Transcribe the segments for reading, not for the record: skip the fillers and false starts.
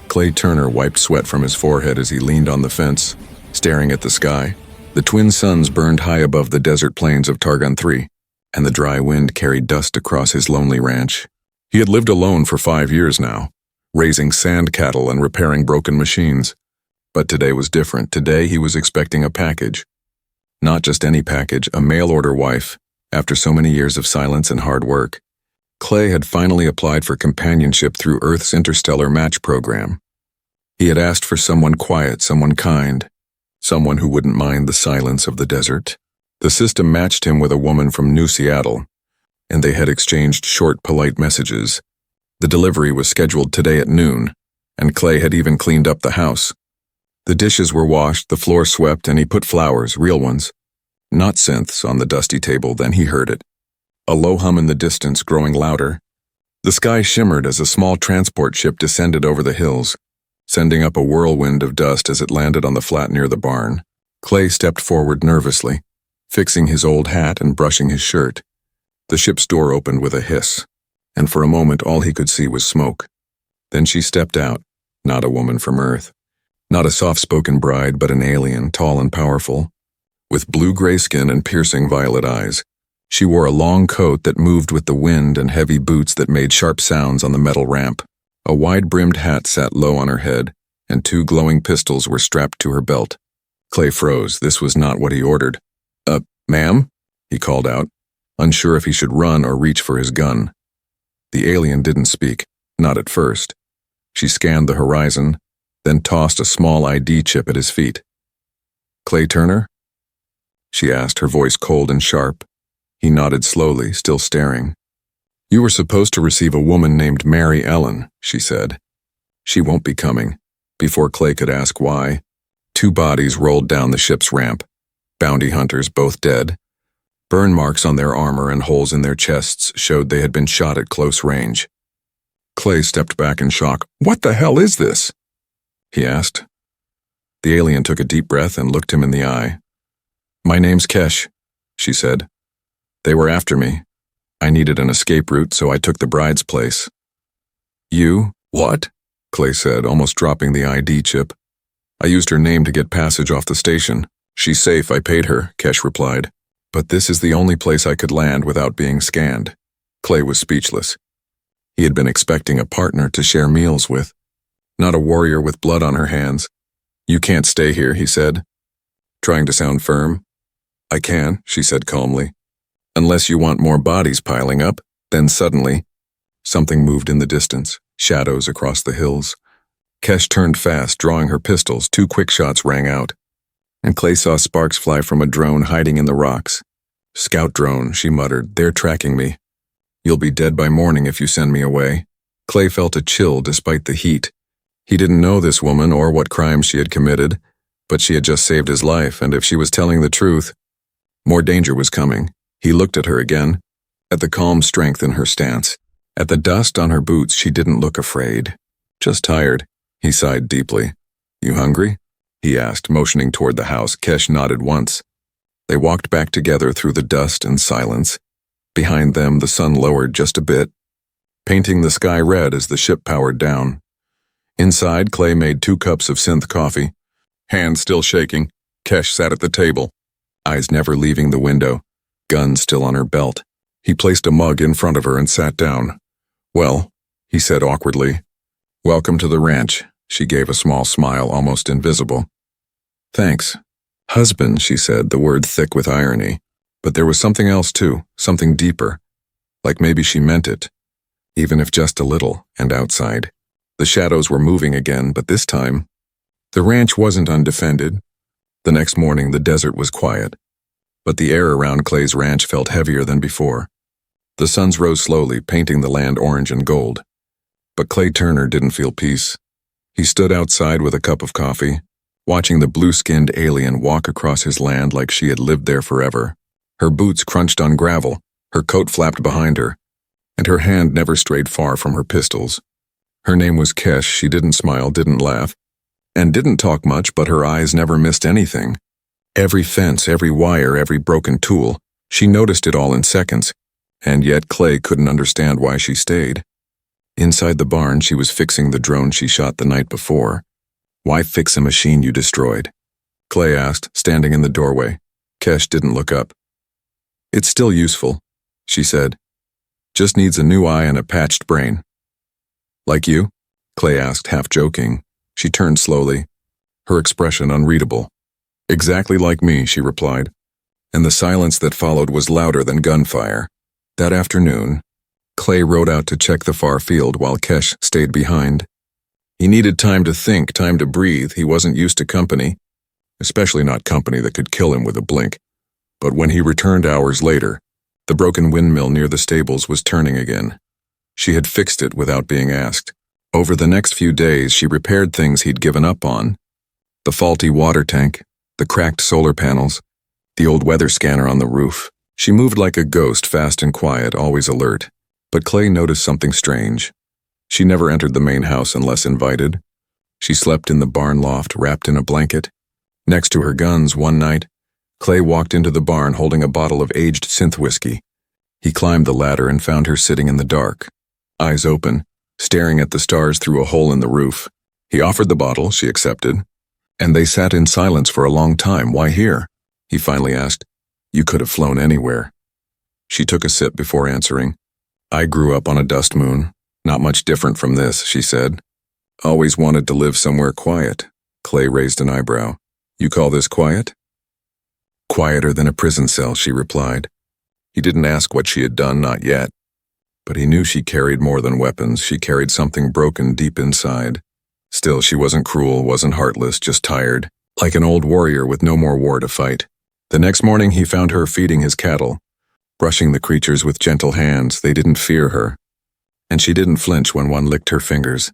Clay Turner wiped sweat from his forehead as he leaned on the fence, staring at the sky. The twin suns burned high above the desert plains of Targon 3, and the dry wind carried dust across his lonely ranch. He had lived alone for 5 years now, raising sand cattle and repairing broken machines. But today was different. Today he was expecting a package. Not just any package, a mail-order wife. After so many years of silence and hard work, Clay had finally applied for companionship through Earth's interstellar match program. He had asked for someone quiet, someone kind, someone who wouldn't mind the silence of the desert. The system matched him with a woman from New Seattle, and they had exchanged short, polite messages. The delivery was scheduled today at noon, and Clay had even cleaned up the house. The dishes were washed, the floor swept, and he put flowers, real ones, not synths, on the dusty table. Then he heard it. A low hum in the distance, growing louder. The sky shimmered as a small transport ship descended over the hills, sending up a whirlwind of dust as it landed on the flat near the barn. Clay stepped forward nervously, fixing his old hat and brushing his shirt. The ship's door opened with a hiss, and for a moment all he could see was smoke. Then she stepped out, not a woman from Earth. Not a soft-spoken bride, but an alien, tall and powerful. With blue-gray skin and piercing violet eyes, she wore a long coat that moved with the wind and heavy boots that made sharp sounds on the metal ramp. A wide-brimmed hat sat low on her head, and 2 glowing pistols were strapped to her belt. Clay froze. This was not what he ordered. Ma'am?" he called out, unsure if he should run or reach for his gun. The alien didn't speak, not at first. She scanned the horizon, then tossed a small ID chip at his feet. "Clay Turner?" she asked, her voice cold and sharp. He nodded slowly, still staring. "You were supposed to receive a woman named Mary Ellen," she said. "She won't be coming." Before Clay could ask why, 2 bodies rolled down the ship's ramp. Bounty hunters, both dead. Burn marks on their armor and holes in their chests showed they had been shot at close range. Clay stepped back in shock. "What the hell is this?" he asked. The alien took a deep breath and looked him in the eye. "My name's Kesh," she said. "They were after me. I needed an escape route, so I took the bride's place." "You? What?" Clay said, almost dropping the ID chip. "I used her name to get passage off the station. She's safe, I paid her," Kesh replied. "But this is the only place I could land without being scanned." Clay was speechless. He had been expecting a partner to share meals with, not a warrior with blood on her hands. "You can't stay here," he said, trying to sound firm. "I can," she said calmly. "Unless you want more bodies piling up." Then suddenly, something moved in the distance, shadows across the hills. Kesh turned fast, drawing her pistols. 2 quick shots rang out, and Clay saw sparks fly from a drone hiding in the rocks. "Scout drone," she muttered. "They're tracking me. You'll be dead by morning if you send me away." Clay felt a chill despite the heat. He didn't know this woman or what crimes she had committed, but she had just saved his life, and if she was telling the truth, more danger was coming. He looked at her again, at the calm strength in her stance. At the dust on her boots, she didn't look afraid. "Just tired." He sighed deeply. "You hungry?" he asked, motioning toward the house. Kesh nodded once. They walked back together through the dust and silence. Behind them, the sun lowered just a bit, painting the sky red as the ship powered down. Inside, Clay made 2 cups of synth coffee. Hands still shaking, Kesh sat at the table, eyes never leaving the window, gun still on her belt. He placed a mug in front of her and sat down. "Well," he said awkwardly. "Welcome to the ranch." She gave a small smile, almost invisible. "Thanks." "Husband," she said, the word thick with irony. But there was something else too, something deeper. Like maybe she meant it, even if just a little, and outside. The shadows were moving again, but this time, the ranch wasn't undefended. The next morning, the desert was quiet, but the air around Clay's ranch felt heavier than before. The suns rose slowly, painting the land orange and gold. But Clay Turner didn't feel peace. He stood outside with a cup of coffee, watching the blue-skinned alien walk across his land like she had lived there forever. Her boots crunched on gravel, her coat flapped behind her, and her hand never strayed far from her pistols. Her name was Kesh. She didn't smile, didn't laugh, and didn't talk much, but her eyes never missed anything. Every fence, every wire, every broken tool, she noticed it all in seconds, and yet Clay couldn't understand why she stayed. Inside the barn, she was fixing the drone she shot the night before. Why fix a machine you destroyed? Clay asked, standing in the doorway. Kesh didn't look up. It's still useful, she said. Just needs a new eye and a patched brain. Like you? Clay asked, half joking. She turned slowly, her expression unreadable. Exactly like me, she replied. And the silence that followed was louder than gunfire. That afternoon, Clay rode out to check the far field while Kesh stayed behind. He needed time to think, time to breathe. He wasn't used to company, especially not company that could kill him with a blink. But when he returned hours later, the broken windmill near the stables was turning again. She had fixed it without being asked. Over the next few days, she repaired things he'd given up on. The faulty water tank, the cracked solar panels, the old weather scanner on the roof. She moved like a ghost, fast and quiet, always alert. But Clay noticed something strange. She never entered the main house unless invited. She slept in the barn loft, wrapped in a blanket. Next to her guns one night, Clay walked into the barn holding a bottle of aged synth whiskey. He climbed the ladder and found her sitting in the dark, eyes open, staring at the stars through a hole in the roof. He offered the bottle, she accepted, and they sat in silence for a long time. Why here? He finally asked. You could have flown anywhere. She took a sip before answering. I grew up on a dust moon. Not much different from this, she said. Always wanted to live somewhere quiet. Clay raised an eyebrow. You call this quiet? Quieter than a prison cell, she replied. He didn't ask what she had done, not yet. But he knew she carried more than weapons. She carried something broken deep inside. Still, she wasn't cruel, wasn't heartless, just tired, like an old warrior with no more war to fight. The next morning he found her feeding his cattle, brushing the creatures with gentle hands. They didn't fear her, and she didn't flinch when one licked her fingers.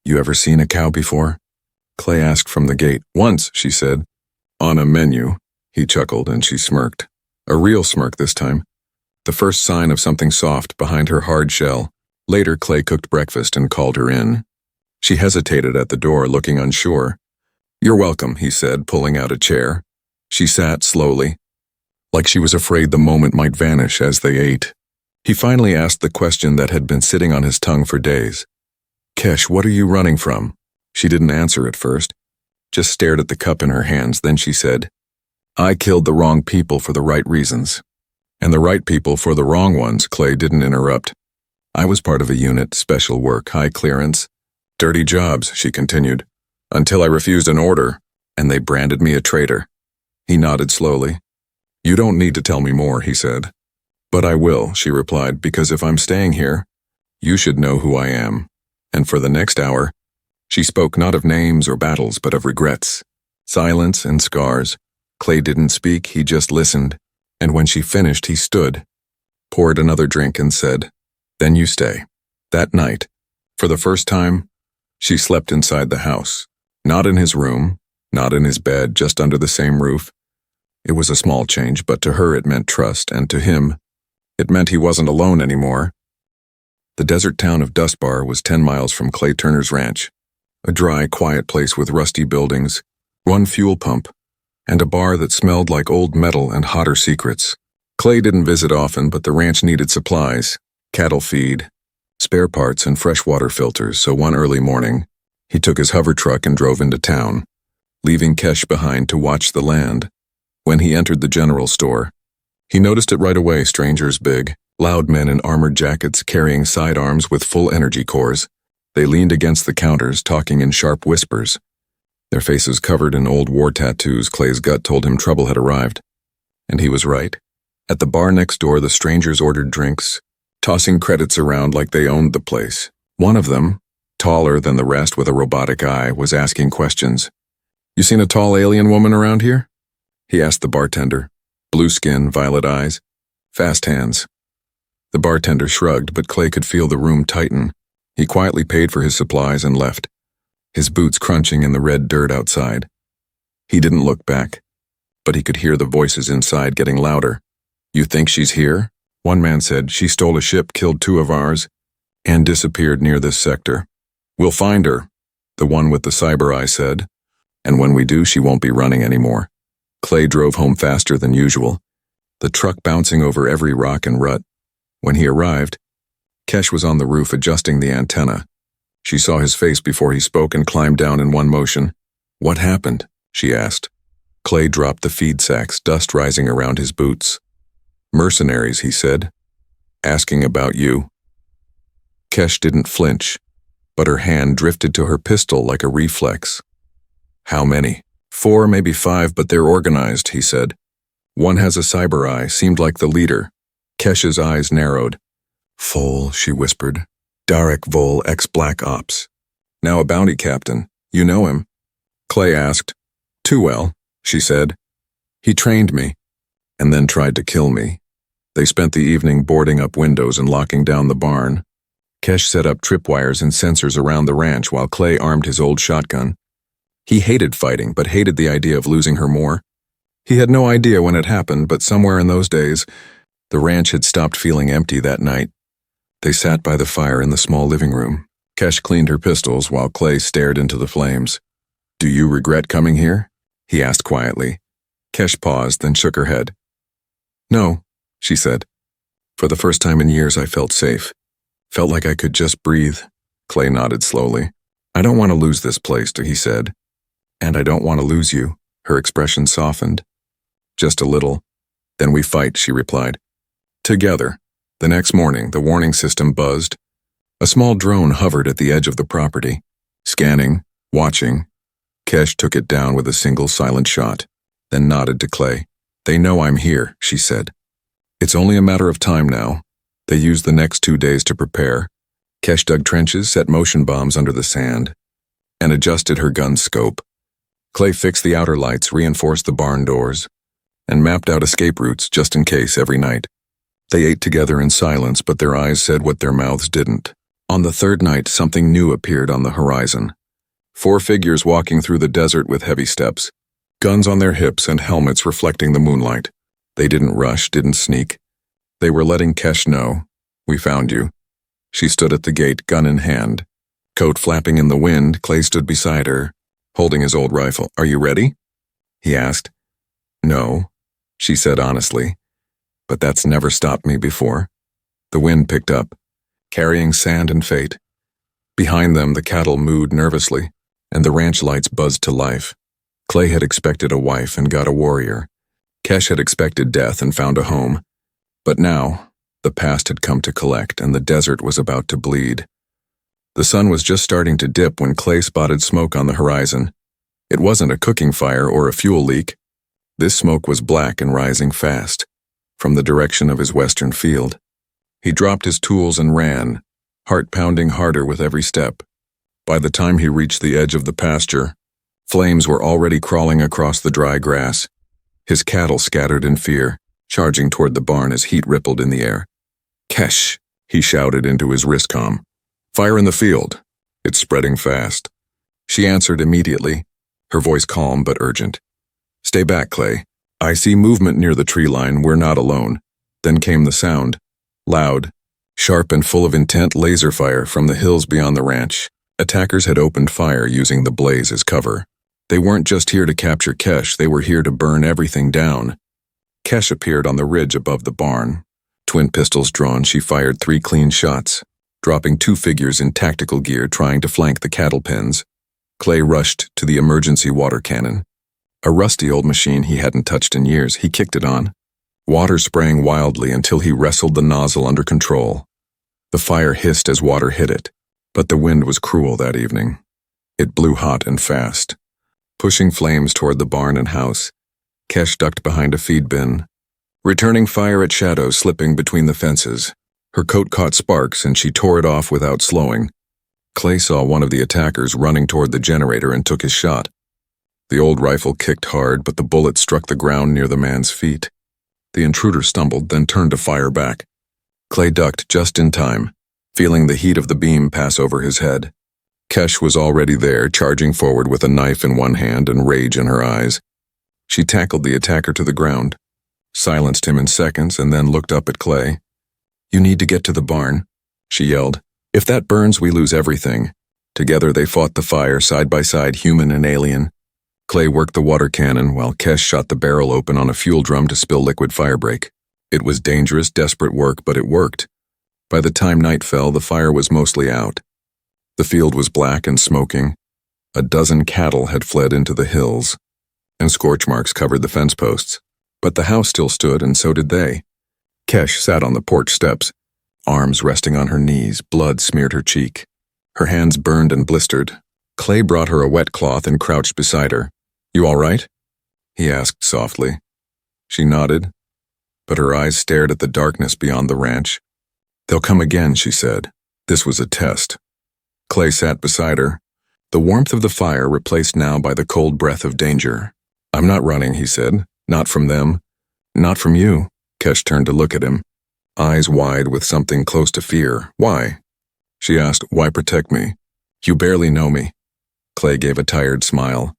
You ever seen a cow before? Clay asked from the gate. Once, she said. On a menu. He chuckled, and she smirked. A real smirk this time. The first sign of something soft behind her hard shell. Later, Clay cooked breakfast and called her in. She hesitated at the door, looking unsure. You're welcome, he said, pulling out a chair. She sat slowly, like she was afraid the moment might vanish as they ate. He finally asked the question that had been sitting on his tongue for days. Kesh, what are you running from? She didn't answer at first, just stared at the cup in her hands. Then she said, I killed the wrong people for the right reasons. And the right people for the wrong ones. Clay didn't interrupt. I was part of a unit, special work, high clearance. Dirty jobs, she continued, until I refused an order, and they branded me a traitor. He nodded slowly. You don't need to tell me more, he said. But I will, she replied, because if I'm staying here, you should know who I am. And for the next hour, she spoke not of names or battles, but of regrets, silence and scars. Clay didn't speak, he just listened. And when she finished, he stood, poured another drink and said, Then you stay. That night, for the first time, she slept inside the house. Not in his room, not in his bed, just under the same roof. It was a small change, but to her it meant trust, and to him, it meant he wasn't alone anymore. The desert town of Dustbar was 10 miles from Clay Turner's ranch, a dry, quiet place with rusty buildings, one fuel pump, and a bar that smelled like old metal and hotter secrets. Clay didn't visit often, but the ranch needed supplies, cattle feed, spare parts, and fresh water filters, so one early morning, he took his hover truck and drove into town, leaving Kesh behind to watch the land. When he entered the general store, he noticed it right away, strangers big, loud men in armored jackets carrying sidearms with full energy cores. They leaned against the counters, talking in sharp whispers. Their faces covered in old war tattoos. Clay's gut told him trouble had arrived. And he was right. At the bar next door, the strangers ordered drinks, tossing credits around like they owned the place. One of them, taller than the rest with a robotic eye, was asking questions. You seen a tall alien woman around here? He asked the bartender. Blue skin, violet eyes, fast hands. The bartender shrugged, but Clay could feel the room tighten. He quietly paid for his supplies and left, his boots crunching in the red dirt outside. He didn't look back, but he could hear the voices inside getting louder. You think she's here? One man said. She stole a ship, killed 2 of ours, and disappeared near this sector. We'll find her, the one with the cyber eye said. And when we do, she won't be running anymore. Clay drove home faster than usual, the truck bouncing over every rock and rut. When he arrived, Kesh was on the roof adjusting the antenna. She saw his face before he spoke and climbed down in one motion. "What happened?" she asked. Clay dropped the feed sacks, dust rising around his boots. "Mercenaries," he said. "Asking about you." Kesh didn't flinch, but her hand drifted to her pistol like a reflex. "How many?" "4, maybe 5, but they're organized," he said. "One has a cyber eye, seemed like the leader." Kesh's eyes narrowed. "Vol," she whispered. "Darek Vol, ex-Black Ops. Now a bounty captain. You know him?" Clay asked. "Too well," she said. "He trained me, and then tried to kill me." They spent the evening boarding up windows and locking down the barn. Kesh set up tripwires and sensors around the ranch while Clay armed his old shotgun. He hated fighting, but hated the idea of losing her more. He had no idea when it happened, but somewhere in those days, the ranch had stopped feeling empty that night. They sat by the fire in the small living room. Kesh cleaned her pistols while Clay stared into the flames. "Do you regret coming here?" he asked quietly. Kesh paused, then shook her head. "No," she said. "For the first time in years I felt safe. Felt like I could just breathe." Clay nodded slowly. "I don't want to lose this place," he said. "And I don't want to lose you." Her expression softened. "Just a little. Then we fight," she replied. Together. The next morning, the warning system buzzed. A small drone hovered at the edge of the property, scanning, watching. Kesh took it down with a single silent shot, then nodded to Clay. "They know I'm here," she said. "It's only a matter of time now." They used the next 2 days to prepare. Kesh dug trenches, set motion bombs under the sand, and adjusted her gun's scope. Clay fixed the outer lights, reinforced the barn doors, and mapped out escape routes just in case every night. They ate together in silence, but their eyes said what their mouths didn't. On the third night, something new appeared on the horizon. 4 figures walking through the desert with heavy steps, guns on their hips and helmets reflecting the moonlight. They didn't rush, didn't sneak. They were letting Kesh know, "We found you." She stood at the gate, gun in hand. Coat flapping in the wind, Clay stood beside her, holding his old rifle. "Are you ready?" he asked. "No," she said honestly, "but that's never stopped me before." The wind picked up, carrying sand and fate. Behind them, the cattle mooed nervously, and the ranch lights buzzed to life. Clay had expected a wife and got a warrior. Kesh had expected death and found a home. But now, the past had come to collect, and the desert was about to bleed. The sun was just starting to dip when Clay spotted smoke on the horizon. It wasn't a cooking fire or a fuel leak. This smoke was black and rising fast, from the direction of his western field. He dropped his tools and ran, heart pounding harder with every step. By the time he reached the edge of the pasture, flames were already crawling across the dry grass. His cattle scattered in fear, charging toward the barn as heat rippled in the air. "Kesh," he shouted into his wristcom. "Fire in the field. It's spreading fast." She answered immediately, her voice calm but urgent. "Stay back, Clay. I see movement near the tree line. We're not alone." Then came the sound, loud, sharp and full of intent laser fire from the hills beyond the ranch. Attackers had opened fire using the blaze as cover. They weren't just here to capture Kesh, they were here to burn everything down. Kesh appeared on the ridge above the barn. Twin pistols drawn, she fired 3 clean shots, dropping 2 figures in tactical gear trying to flank the cattle pens. Clay rushed to the emergency water cannon. A rusty old machine he hadn't touched in years, he kicked it on. Water sprang wildly until he wrestled the nozzle under control. The fire hissed as water hit it, but the wind was cruel that evening. It blew hot and fast, pushing flames toward the barn and house. Kesh ducked behind a feed bin, returning fire at shadows slipping between the fences. Her coat caught sparks and she tore it off without slowing. Clay saw one of the attackers running toward the generator and took his shot. The old rifle kicked hard, but the bullet struck the ground near the man's feet. The intruder stumbled, then turned to fire back. Clay ducked just in time, feeling the heat of the beam pass over his head. Kesh was already there, charging forward with a knife in one hand and rage in her eyes. She tackled the attacker to the ground, silenced him in seconds, and then looked up at Clay. "You need to get to the barn," she yelled. "If that burns, we lose everything." Together they fought the fire, side by side, human and alien. Clay worked the water cannon while Kesh shot the barrel open on a fuel drum to spill liquid firebreak. It was dangerous, desperate work, but it worked. By the time night fell, the fire was mostly out. The field was black and smoking. A dozen cattle had fled into the hills, and scorch marks covered the fence posts. But the house still stood, and so did they. Kesh sat on the porch steps, arms resting on her knees. Blood smeared her cheek. Her hands burned and blistered. Clay brought her a wet cloth and crouched beside her. "You all right?" he asked softly. She nodded, but her eyes stared at the darkness beyond the ranch. "They'll come again," she said. This was a test. Clay sat beside her, the warmth of the fire replaced now by the cold breath of danger. "I'm not running," he said. "Not from them. Not from you." Kesh turned to look at him, eyes wide with something close to fear. "Why?" she asked. "Why protect me? You barely know me." Clay gave a tired smile.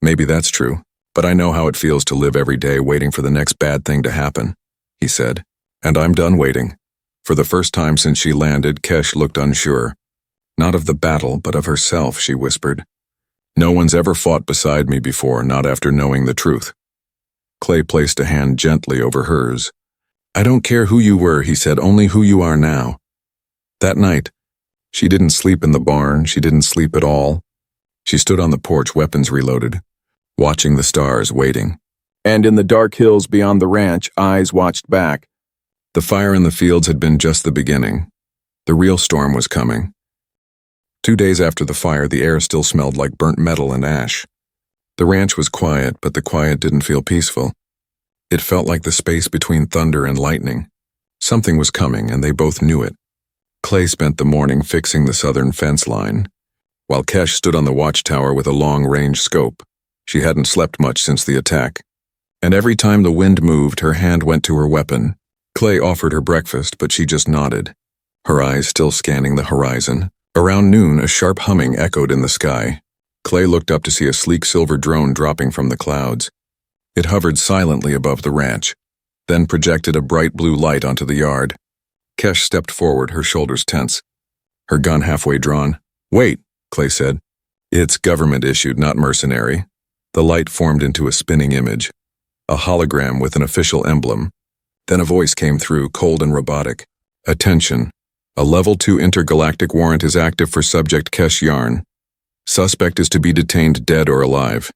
"Maybe that's true, but I know how it feels to live every day waiting for the next bad thing to happen," he said. "And I'm done waiting." For the first time since she landed, Kesh looked unsure. "Not of the battle, but of herself," she whispered. "No one's ever fought beside me before, not after knowing the truth." Clay placed a hand gently over hers. "I don't care who you were," he said, "only who you are now." That night, she didn't sleep in the barn. She didn't sleep at all. She stood on the porch, weapons reloaded, watching the stars, waiting. And in the dark hills beyond the ranch, eyes watched back. The fire in the fields had been just the beginning. The real storm was coming. 2 days after the fire, the air still smelled like burnt metal and ash. The ranch was quiet, but the quiet didn't feel peaceful. It felt like the space between thunder and lightning. Something was coming, and they both knew it. Clay spent the morning fixing the southern fence line, while Kesh stood on the watchtower with a long-range scope. She hadn't slept much since the attack, and every time the wind moved, her hand went to her weapon. Clay offered her breakfast, but she just nodded, her eyes still scanning the horizon. Around noon, a sharp humming echoed in the sky. Clay looked up to see a sleek silver drone dropping from the clouds. It hovered silently above the ranch, then projected a bright blue light onto the yard. Kesh stepped forward, her shoulders tense, her gun halfway drawn. "Wait," Clay said. "It's government-issued, not mercenary." The light formed into a spinning image, a hologram with an official emblem. Then a voice came through, cold and robotic. "Attention. A Level 2 intergalactic warrant is active for subject Kesh Yarn. Suspect is to be detained dead or alive.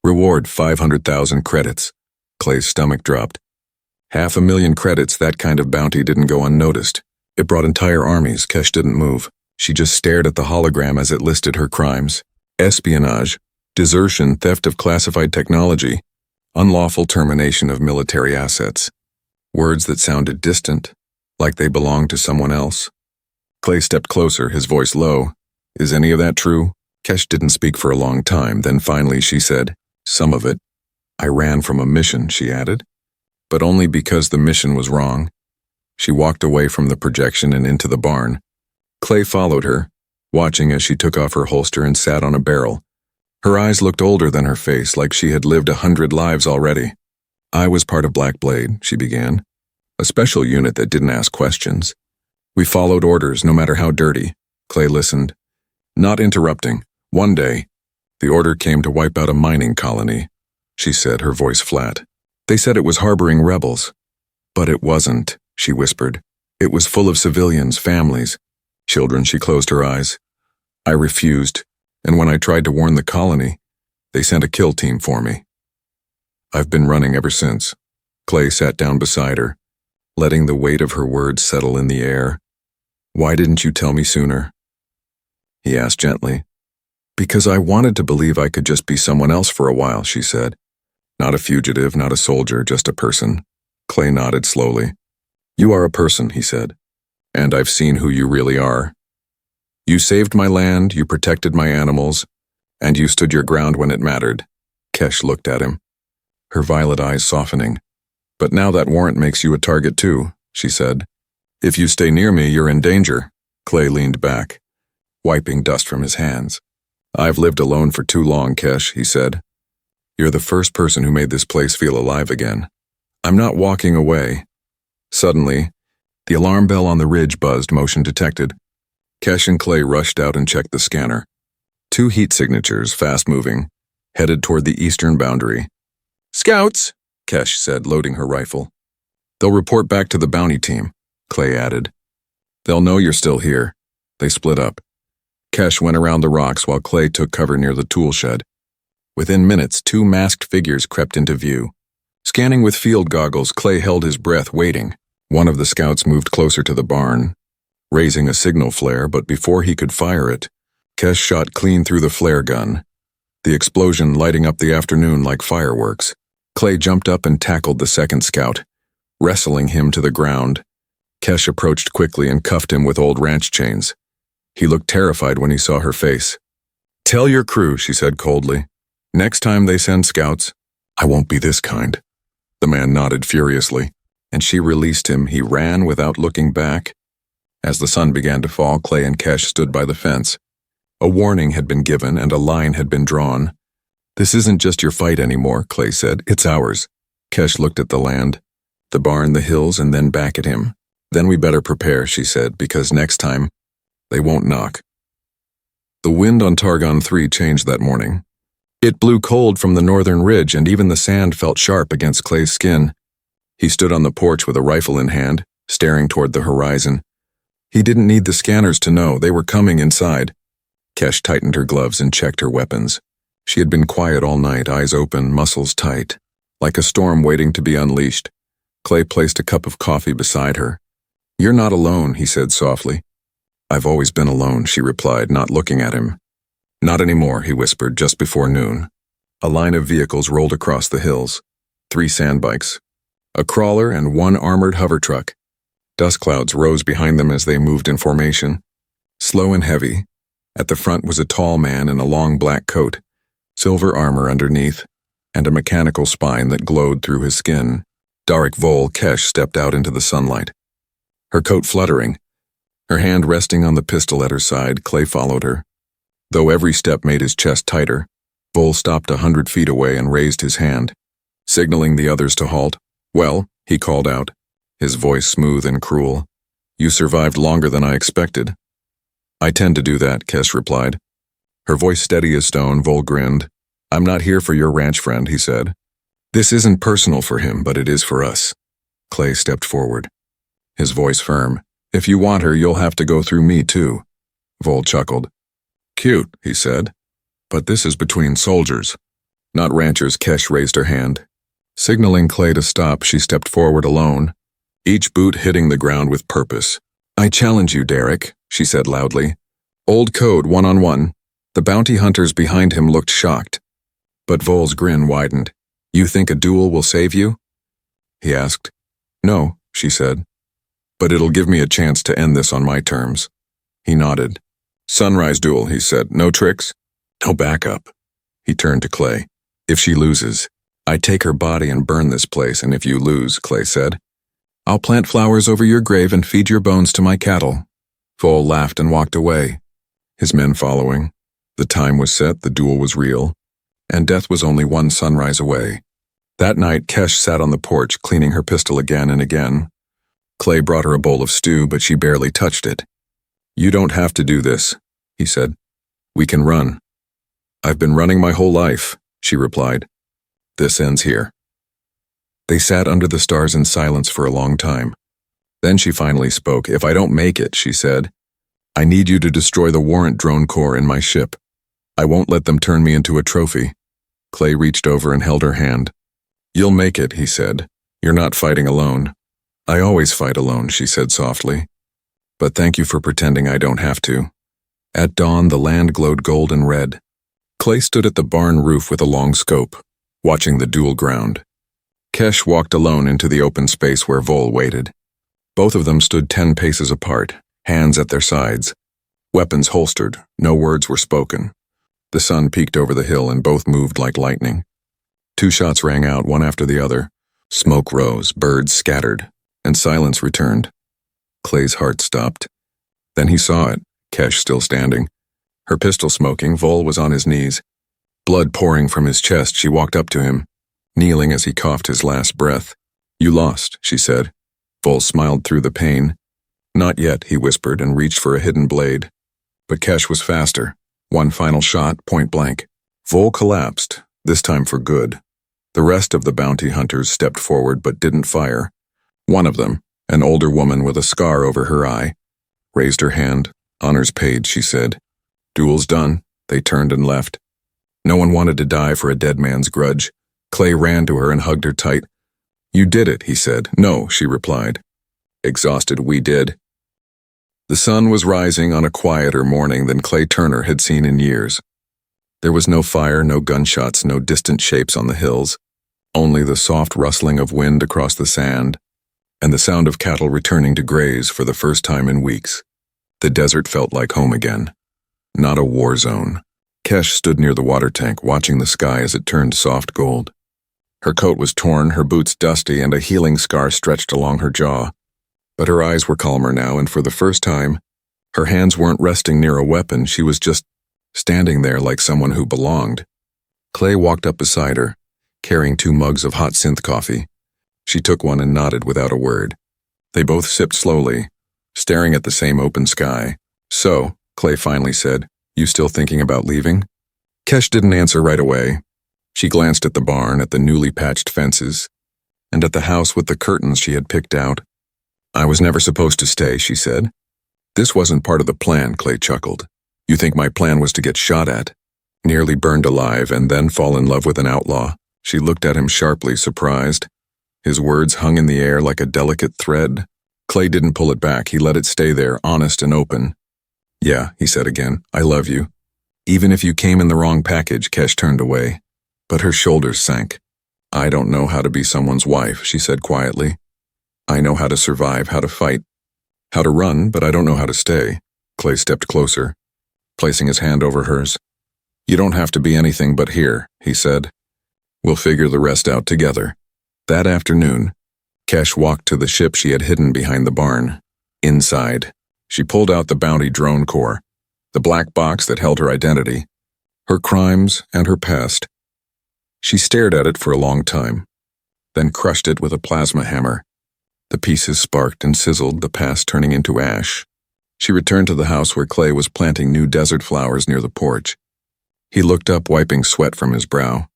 Reward 500,000 credits." Clay's stomach dropped. 500,000 credits, that kind of bounty didn't go unnoticed. It brought entire armies. Kesh didn't move. She just stared at the hologram as it listed her crimes. Espionage, desertion, theft of classified technology, unlawful termination of military assets. Words that sounded distant, like they belonged to someone else. Clay stepped closer, his voice low. "Is any of that true?" Kesh didn't speak for a long time. Then finally she said, "Some of it. I ran from a mission," she added, "but only because the mission was wrong." She walked away from the projection and into the barn. Clay followed her, watching as she took off her holster and sat on a barrel. Her eyes looked older than her face, like she had lived 100 lives already. "I was part of Black Blade," she began, "a special unit that didn't ask questions. We followed orders, no matter how dirty." Clay listened, not interrupting. "One day, the order came to wipe out a mining colony," she said, her voice flat. "They said it was harboring rebels. But it wasn't," she whispered. "It was full of civilians, families, children." She closed her eyes. "I refused, and when I tried to warn the colony, they sent a kill team for me. I've been running ever since." Clay sat down beside her, letting the weight of her words settle in the air. "Why didn't you tell me sooner?" he asked gently. "Because I wanted to believe I could just be someone else for a while," she said. "Not a fugitive, not a soldier, just a person." Clay nodded slowly. "You are a person," he said, "and I've seen who you really are. You saved my land, you protected my animals, and you stood your ground when it mattered." Kesh looked at him, her violet eyes softening. "But now that warrant makes you a target too," she said. "If you stay near me, you're in danger." Clay leaned back, wiping dust from his hands. "I've lived alone for too long, Kesh," he said. "You're the first person who made this place feel alive again. I'm not walking away." Suddenly, the alarm bell on the ridge buzzed, motion detected. Kesh and Clay rushed out and checked the scanner. 2 heat signatures, fast-moving, headed toward the eastern boundary. "Scouts," Kesh said, loading her rifle. "They'll report back to the bounty team," Clay added. They'll know you're still here. They split up. Kesh went around the rocks while Clay took cover near the tool shed. Within minutes, 2 masked figures crept into view. Scanning with field goggles, Clay held his breath, waiting. One of the scouts moved closer to the barn, raising a signal flare, but before he could fire it, Kesh shot clean through the flare gun, the explosion lighting up the afternoon like fireworks. Clay jumped up and tackled the second scout, wrestling him to the ground. Kesh approached quickly and cuffed him with old ranch chains. He looked terrified when he saw her face. "Tell your crew," she said coldly. "Next time they send scouts, I won't be this kind." The man nodded furiously, and she released him. He ran without looking back. As the sun began to fall, Clay and Kesh stood by the fence. A warning had been given and a line had been drawn. "This isn't just your fight anymore," Clay said. "It's ours." Kesh looked at the land, the barn, the hills, and then back at him. "Then we better prepare," she said, "because next time, they won't knock." The wind on Targon 3 changed that morning. It blew cold from the northern ridge, and even the sand felt sharp against Clay's skin. He stood on the porch with a rifle in hand, staring toward the horizon. He didn't need the scanners to know they were coming inside. Kesh tightened her gloves and checked her weapons. She had been quiet all night, eyes open, muscles tight, like a storm waiting to be unleashed. Clay placed a cup of coffee beside her. "You're not alone," he said softly. "I've always been alone," she replied, not looking at him. "Not anymore," he whispered, just before noon. A line of vehicles rolled across the hills. 3 sandbikes, a crawler, and 1 armored hover truck. Dust clouds rose behind them as they moved in formation. Slow and heavy. At the front was a tall man in a long black coat, silver armor underneath, and a mechanical spine that glowed through his skin. Darik Vol Kesh stepped out into the sunlight, her coat fluttering, her hand resting on the pistol at her side. Clay followed her. Though every step made his chest tighter, Vol stopped 100 feet away and raised his hand, signaling the others to halt. "Well," he called out, his voice smooth and cruel. "You survived longer than I expected." "I tend to do that," Kesh replied. Her voice steady as stone. Vol grinned. "I'm not here for your ranch friend," he said. "This isn't personal for him, but it is for us." Clay stepped forward, his voice firm. "If you want her, you'll have to go through me too." Vol chuckled. "Cute," he said. "But this is between soldiers, not ranchers." Kesh raised her hand. Signaling Clay to stop, she stepped forward alone, each boot hitting the ground with purpose. "I challenge you, Darik," she said loudly. "Old code, 1-on-1. The bounty hunters behind him looked shocked. But Vol's grin widened. "You think a duel will save you?" he asked. "No," she said. "But it'll give me a chance to end this on my terms." He nodded. "Sunrise duel," he said. "No tricks? No backup." He turned to Clay. "If she loses, I take her body and burn this place, and if you lose," Clay said, "I'll plant flowers over your grave and feed your bones to my cattle." Vol laughed and walked away, his men following. The time was set, the duel was real, and death was only 1 sunrise away. That night, Kesh sat on the porch, cleaning her pistol again and again. Clay brought her a bowl of stew, but she barely touched it. "You don't have to do this," he said. "We can run." "I've been running my whole life," she replied. "This ends here." They sat under the stars in silence for a long time. Then she finally spoke. "If I don't make it," she said, "I need you to destroy the warrant drone core in my ship. I won't let them turn me into a trophy." Clay reached over and held her hand. "You'll make it," he said. "You're not fighting alone." "I always fight alone," she said softly. "But thank you for pretending I don't have to." At dawn, the land glowed gold and red. Clay stood at the barn roof with a long scope, watching the duel ground. Kesh walked alone into the open space where Vol waited. Both of them stood 10 paces apart, hands at their sides, weapons holstered. No words were spoken. The sun peeked over the hill and both moved like lightning. 2 shots rang out, one after the other. Smoke rose, birds scattered, and silence returned. Clay's heart stopped. Then he saw it, Kesh still standing. Her pistol smoking, Vol was on his knees. Blood pouring from his chest, she walked up to him, kneeling as he coughed his last breath. "You lost," she said. Vol smiled through the pain. "Not yet," he whispered and reached for a hidden blade. But Kesh was faster. 1 final shot, point blank. Vol collapsed, this time for good. The rest of the bounty hunters stepped forward but didn't fire. One of them, an older woman with a scar over her eye, raised her hand. Honors paid, she said. Duel's done. They turned and left. No one wanted to die for a dead man's grudge. Clay ran to her and hugged her tight. You did it, he said. No, she replied. Exhausted, we did. The sun was rising on a quieter morning than Clay Turner had seen in years. There was no fire, no gunshots, no distant shapes on the hills, only the soft rustling of wind across the sand, and the sound of cattle returning to graze for the first time in weeks. The desert felt like home again. Not a war zone. Kesh stood near the water tank, watching the sky as it turned soft gold. Her coat was torn, her boots dusty, and a healing scar stretched along her jaw. But her eyes were calmer now, and for the first time, her hands weren't resting near a weapon. She was just standing there like someone who belonged. Clay walked up beside her, carrying 2 mugs of hot synth coffee. She took one and nodded without a word. They both sipped slowly, staring at the same open sky. So, Clay finally said, you still thinking about leaving? Kesh didn't answer right away. She glanced at the barn, at the newly patched fences, and at the house with the curtains she had picked out. I was never supposed to stay, she said. This wasn't part of the plan, Clay chuckled. You think my plan was to get shot at, nearly burned alive, and then fall in love with an outlaw? She looked at him sharply, surprised. His words hung in the air like a delicate thread. Clay didn't pull it back. He let it stay there, honest and open. Yeah, he said again, I love you. Even if you came in the wrong package, Kesh turned away. But her shoulders sank. I don't know how to be someone's wife, she said quietly. I know how to survive, how to fight, how to run, but I don't know how to stay. Clay stepped closer, placing his hand over hers. You don't have to be anything but here, he said. We'll figure the rest out together. That afternoon, Kesh walked to the ship she had hidden behind the barn. Inside, she pulled out the Bounty drone core, the black box that held her identity, her crimes, and her past. She stared at it for a long time, then crushed it with a plasma hammer. The pieces sparked and sizzled, the past turning into ash. She returned to the house where Clay was planting new desert flowers near the porch. He looked up, wiping sweat from his brow.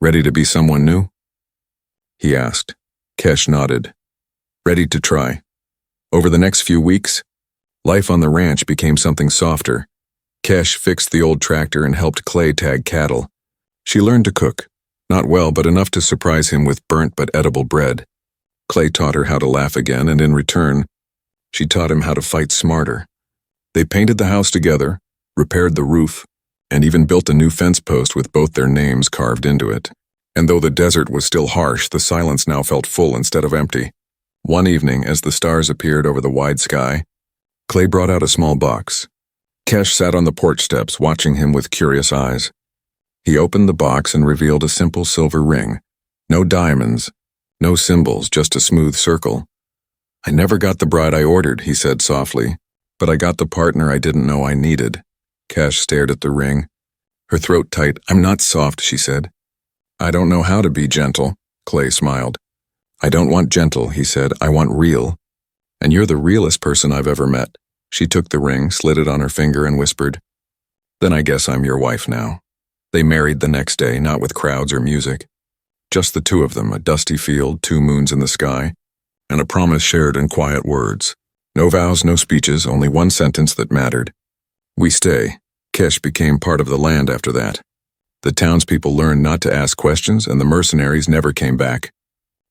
Ready to be someone new? He asked. Kesh nodded. Ready to try. Over the next few weeks, life on the ranch became something softer. Kesh fixed the old tractor and helped Clay tag cattle. She learned to cook, not well, but enough to surprise him with burnt but edible bread. Clay taught her how to laugh again, and in return, she taught him how to fight smarter. They painted the house together, repaired the roof, and even built a new fence post with both their names carved into it. And though the desert was still harsh, the silence now felt full instead of empty. One evening, as the stars appeared over the wide sky, Clay brought out a small box. Kesh sat on the porch steps, watching him with curious eyes. He opened the box and revealed a simple silver ring. No diamonds, no symbols, just a smooth circle. I never got the bride I ordered, he said softly, but I got the partner I didn't know I needed. Kesh stared at the ring, her throat tight. I'm not soft, she said. I don't know how to be gentle, Clay smiled. I don't want gentle, he said. I want real. And you're the realest person I've ever met. She took the ring, slid it on her finger, and whispered, Then I guess I'm your wife now. They married the next day, not with crowds or music. Just the two of them, a dusty field, 2 moons in the sky, and a promise shared in quiet words. No vows, no speeches, only one sentence that mattered. We stay. Kesh became part of the land after that. The townspeople learned not to ask questions, and the mercenaries never came back.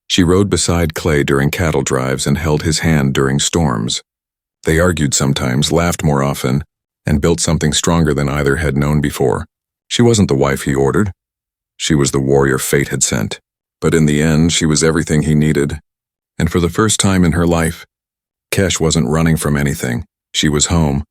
She rode beside Clay during cattle drives and held his hand during storms. They argued sometimes, laughed more often, and built something stronger than either had known before. She wasn't the wife he ordered. She was the warrior fate had sent. But in the end, she was everything he needed. And for the first time in her life, Kesh wasn't running from anything. She was home,